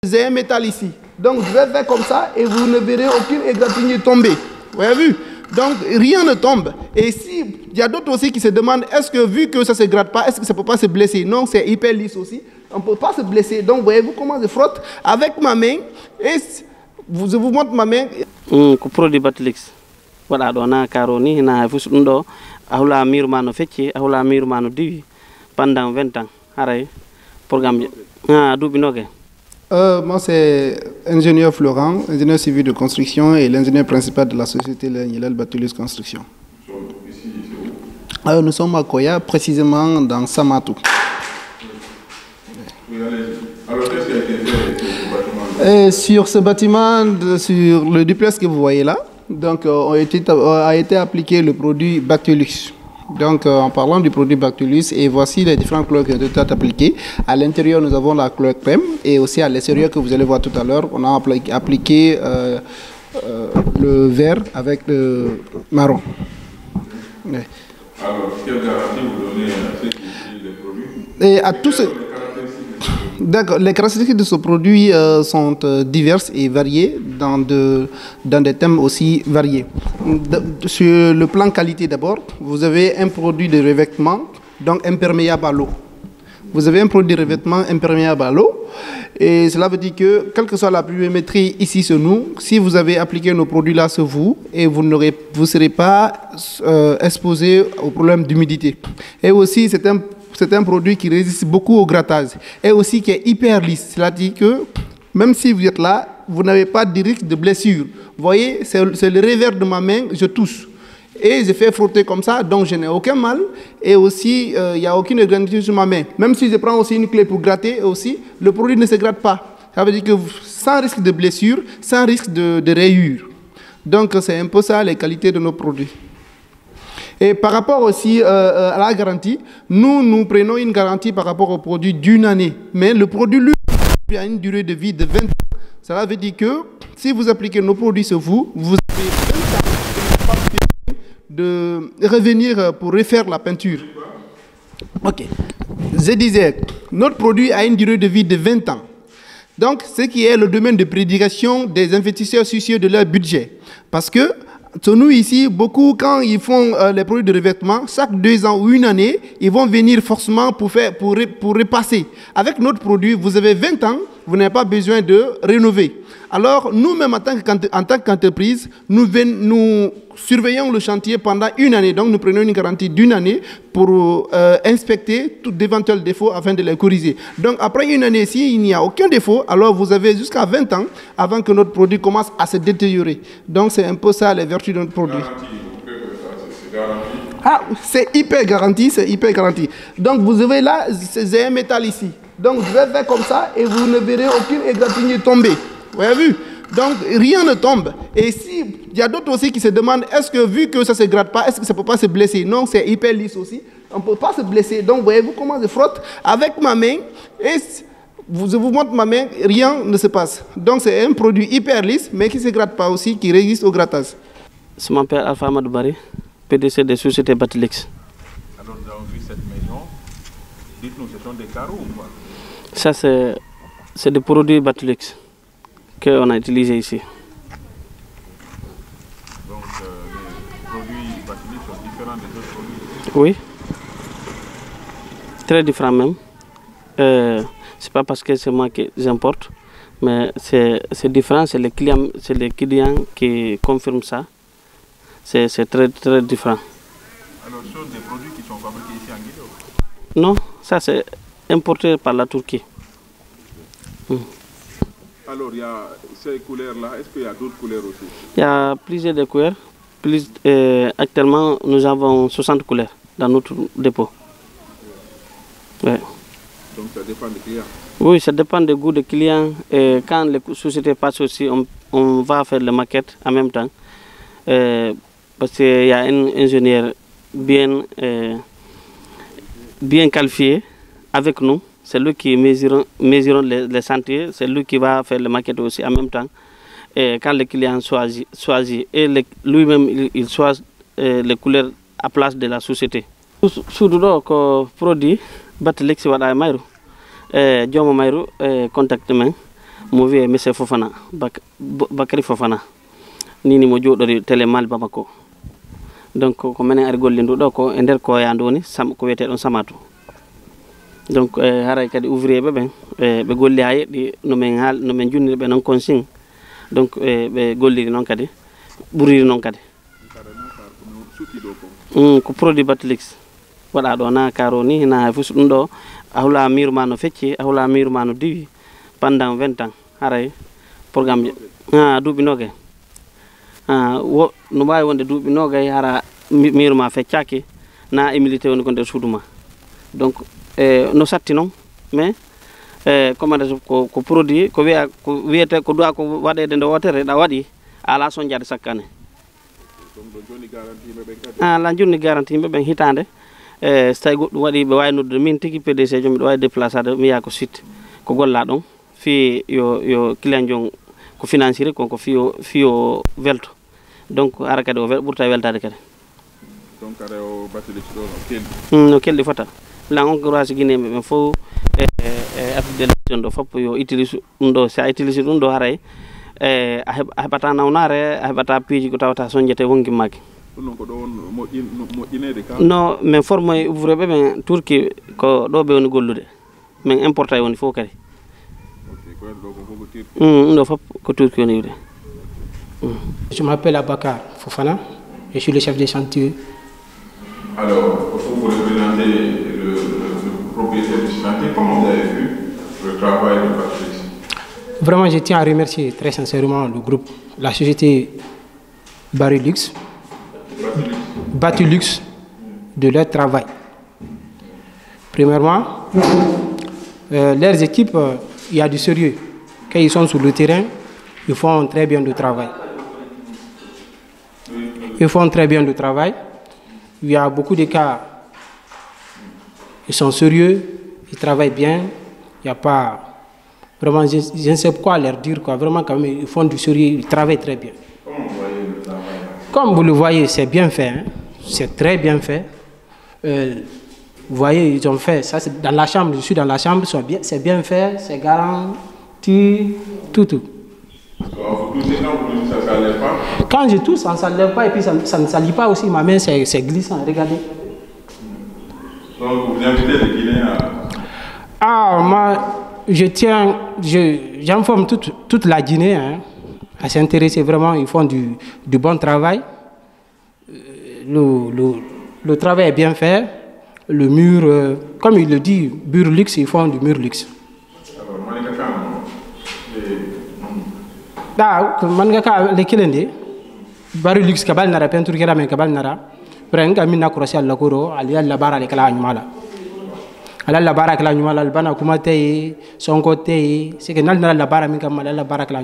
J'ai un métal ici. Donc je vais faire comme ça et vous ne verrez aucune égratignure tomber. Vous avez vu? Donc rien ne tombe. Et si il y a d'autres aussi qui se demandent, est-ce que vu que ça ne se gratte pas, est-ce que ça ne peut pas se blesser? Non, c'est hyper lisse aussi. On ne peut pas se blesser. Donc voyez-vous comment je frotte avec ma main. Et je vous montre ma main. Produit Batlix. Voilà, on a caroni, on a fusundo, ahula mirmano fecci, ahula mirmano divi pendant 20 ans. Arrête, programme. Ah, d'où moi, c'est ingénieur Florent, ingénieur civil de construction et l'ingénieur principal de la société Lenilel Batulus Construction. Nous sommes à Koya, précisément dans Samatou. Alors, qu'est-ce qui a été fait avec ce bâtiment? Sur ce bâtiment, sur le duplex que vous voyez là, donc, a été appliqué le produit Bactolux. Donc, en parlant du produit Bactolus, et voici les différents couleurs qui ont été appliquées. À l'intérieur, nous avons la couleur crème, et aussi à l'extérieur, que vous allez voir tout à l'heure, on a appliqué le vert avec le marron. Ouais. Alors, quelle garantie vous donnez à ceux qui utilisent les produits? Et à tous ceux... D'accord. Les caractéristiques de ce produit sont diverses et variées dans des thèmes aussi variés. Sur le plan qualité d'abord, vous avez un produit de revêtement, donc imperméable à l'eau. Vous avez un produit de revêtement imperméable à l'eau. Et cela veut dire que, quelle que soit la pluviométrie ici sur nous, si vous avez appliqué nos produits là sur vous, et vous ne serez pas exposé au problème d'humidité. Et aussi, c'est un produit qui résiste beaucoup au grattage et aussi qui est hyper lisse. C'est-à-dire que même si vous êtes là, vous n'avez pas de risque de blessure. Vous voyez, c'est le revers de ma main, je touche. Et je fais frotter comme ça, donc je n'ai aucun mal. Et aussi, il n'y a aucune égratignure sur ma main. Même si je prends aussi une clé pour gratter, aussi, le produit ne se gratte pas. Ça veut dire que sans risque de blessure, sans risque de rayure. Donc c'est un peu ça les qualités de nos produits. Et par rapport aussi à la garantie, nous prenons une garantie par rapport au produit d'1 année. Mais le produit, lui, a une durée de vie de 20 ans. Cela veut dire que si vous appliquez nos produits sur vous, vous avez 20 ans de revenir pour refaire la peinture. Ok. Je disais, notre produit a une durée de vie de 20 ans. Donc, ce qui est le domaine de prédication des investisseurs soucieux de leur budget. Parce que, nous ici, beaucoup, quand ils font les produits de revêtement, chaque 2 ans ou 1 année, ils vont venir forcément pour repasser. Avec notre produit, vous avez 20 ans, vous n'avez pas besoin de rénover. Alors, nous-mêmes, en tant qu'entreprise, nous surveillons le chantier pendant 1 année. Donc, nous prenons une garantie d'1 année pour inspecter tout d'éventuels défauts afin de les corriger. Donc, après 1 année, s'il n'y a aucun défaut, alors vous avez jusqu'à 20 ans avant que notre produit commence à se détériorer. Donc, c'est un peu ça les vertus de notre produit. Ah, c'est hyper garanti, c'est hyper garanti. Donc, vous avez là, c'est un métal ici. Donc, je vais faire comme ça et vous ne verrez aucune égratignure tomber. Vous avez vu? Donc, rien ne tombe. Et si il y a d'autres aussi qui se demandent, est-ce que vu que ça ne se gratte pas, est-ce que ça ne peut pas se blesser? Non, c'est hyper lisse aussi. On ne peut pas se blesser. Donc, voyez-vous comment je frotte avec ma main. Et je vous montre ma main, rien ne se passe. Donc, c'est un produit hyper lisse, mais qui ne se gratte pas aussi, qui résiste au grattage. C'est mon père Alpha Amadou Barry, PDC de société Batlix. Alors, nous avons vu cette maison. Dites-nous, ce sont des carreaux ou quoi? Ça, c'est des produits Batlix qu'on a utilisés ici. Donc, les produits Batlix sont différents des autres produits? Oui, très différents même. C'est pas parce que c'est moi qui j'importe, mais c'est différent, c'est les clients qui confirment ça. C'est très, très différent. Alors, ce sont des produits qui sont fabriqués ici en Guinée? Non, ça c'est importé par la Turquie. Alors, il y a ces couleurs-là, est-ce qu'il y a d'autres couleurs aussi? Il y a plusieurs de couleurs. Actuellement, nous avons 60 couleurs dans notre dépôt. Ouais. Donc, ça dépend des clients? Oui, ça dépend des goûts des clients. Et quand les sociétés passent aussi, on va faire les maquettes en même temps. Parce qu'il y a un ingénieur bien qualifié avec nous. C'est lui qui mesure les sentiers, c'est lui qui va faire les maquettes aussi en même temps. Et quand le client choisit et lui-même il choisit les couleurs à place de la société. Surtout que produit Batlix wada mayru jomo mayru contacte men mo wiye monsieur Fofana Bakary Fofana nini mo joɗori télé mal Bamako donc ko menen ari gollindu ɗo ko e nder koyandu woni ko wiyete ɗon Samatou donc haray kadi ouvrier ɓe ɓen ɓe golli ha yeɗɗi no men junniri ɓe noon consigne donc ɓe golliri noon kadi ɓuriri noon kadi ko produit Batulix waɗa ɗo na karo ni na hay fus ɗum ɗo a hula miru ma no fecci a hula miru ma no diwi pendant 20 ans haray programme duuɓi nogay wo no wawi wonde duuɓi nogay hara miru ma feccaki na humidité woni ko nder suudu ma donc no satti noon mais comment ko produit ko wiyete ko duwa ko waɗede nde wotere ɗa waɗi ala soñjade chaque année la jonni garantie yimɓe ɓen hitande so tawi goɗɗum waɗi ɓe wawi noddude min tigui PDC jom miɗo wawi déplacade mi yaha ko suite ko golla ɗon fi yo client jon ko financier konko fiyo welto donc ara kadi o ɓurta weltade kadi donc ara o Batulix ɗo no kelɗi fota la encourage guinéɓe ɓen fof affaire de ɗo foppo yo utilise ɗum ɗo si a utilise ɗum ɗo haray a heɓata nawnare a heɓata piiji ko tawata soñjete wongimmaki non min forme ouvrier ɓe ɓen Turquie ko ɗo ɓe woni gollude min importa woni fof kadi ɗum ɗo fof ko Turquie woni wiide. Je m'appelle Abakar Fofana, je suis le chef de chantier. Alors, vous représentez le propriétaire du chantier. Comment vous avez vu le travail de Batulix? Vraiment, je tiens à remercier très sincèrement le groupe, la société Batulix de leur travail. Premièrement, leurs équipes, il y a du sérieux. Quand ils sont sur le terrain, ils font très bien le travail. Ils font très bien le travail. Il y a beaucoup de cas, ils sont sérieux, ils travaillent bien. Il n'y a pas... Vraiment, je ne sais pas quoi leur dire, quoi. Vraiment, quand même, ils font du sérieux, ils travaillent très bien. Comment vous voyez le travail? Comme vous le voyez, c'est bien fait. Hein? C'est très bien fait. Vous voyez, ils ont fait ça dans la chambre. Je suis dans la chambre, c'est bien fait, c'est garanti, tout. Quand je touche, ça ne s'enlève pas et puis ça ne salit pas aussi. Ma main, c'est glissant. Regardez. Donc, vous invitez les Guinéens à... moi, j'informe toute la Guinée hein, à s'intéresser vraiment. Ils font du bon travail. Le travail est bien fait. Le mur, comme il le dit, mur luxe, ils font du mur luxe. Mangaka le kilende bari luxe kabal nara peinture kera men kabal nara prenga minna croisé alla koro ali alla bara le kala nyumala ala la bara kala nyumala bana kuma tay son côté c'est que nal nara la bara min kamala la bara kala